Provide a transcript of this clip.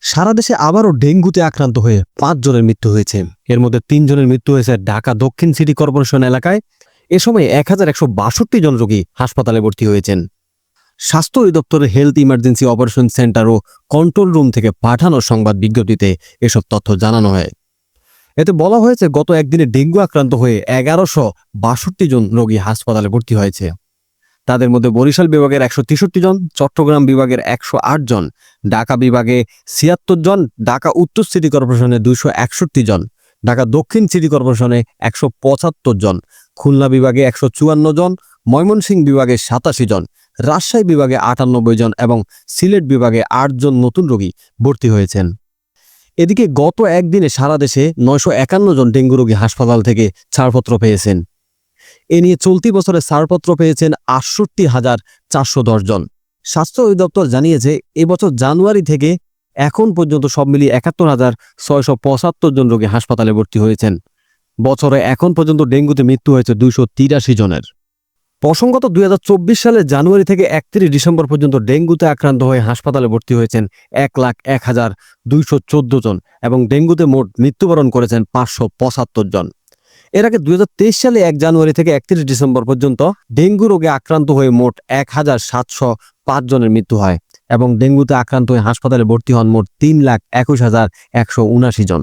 সারা দেশে আবারও ডেঙ্গুতে আক্রান্ত হয়ে 5 জনের মৃত্যু হয়েছে। এর মধ্যে 3 জনের মৃত্যু হয়েছে ঢাকা দক্ষিণ সিটি কর্পোরেশন এলাকায়। এ সময় 1162 জন রোগী হাসপাতালে ভর্তি হয়েছেন। স্বাস্থ্য অধিদপ্তরের হেলথ ইমার্জেন্সি অপারেশন সেন্টার ও কন্ট্রোল রুম থেকে পাঠানো সংবাদ বিজ্ঞপ্তিতে এসব তথ্য জানানো হয়। এতে বলা হয়েছে, গত একদিনে ডেঙ্গু আক্রান্ত হয়ে 1162 জন রোগী হাসপাতালে ভর্তি হয়েছে। তাদের মধ্যে বরিশাল বিভাগের 163 জন, চট্টগ্রাম বিভাগের 108 জন, ঢাকা বিভাগে 76 জন, ঢাকা উত্তর সিটি কর্পোরেশনে 261 জন, ঢাকা দক্ষিণ সিটি কর্পোরেশনে 175 জন, খুলনা বিভাগে 154 জন, ময়মনসিংহ বিভাগে 87 জন, রাজশাহী বিভাগে 98 জন এবং সিলেট বিভাগে 8 জন নতুন রোগী ভর্তি হয়েছেন। এদিকে গত একদিনে সারা দেশে 951 জন ডেঙ্গু রোগী হাসপাতাল থেকে ছাড়পত্র পেয়েছেন। এ নিয়ে চলতি বছরে ছাড়পত্র পেয়েছেন 68,410 জন। স্বাস্থ্য অধিদপ্তর জানিয়েছে, এবছর জানুয়ারি থেকে এখন পর্যন্ত সব মিলিয়ে 71,675 জন রোগী হাসপাতালে ভর্তি হয়েছেন। বছরে এখন পর্যন্ত ডেঙ্গুতে মৃত্যু হয়েছে 283 জনের। প্রসঙ্গত 2024 সালের জানুয়ারি থেকে 31 ডিসেম্বর পর্যন্ত ডেঙ্গুতে আক্রান্ত হয়ে হাসপাতালে ভর্তি হয়েছেন 1,01,214 জন এবং ডেঙ্গুতে মোট মৃত্যুবরণ করেছেন 575 জন। এর আগে 2023 সালে 1 জানুয়ারি থেকে 31 ডিসেম্বর পর্যন্ত ডেঙ্গু রোগে আক্রান্ত হয়ে মোট 1,705 জনের মৃত্যু হয় এবং ডেঙ্গুতে আক্রান্ত হয়ে হাসপাতালে ভর্তি হন মোট 3,21,179 জন।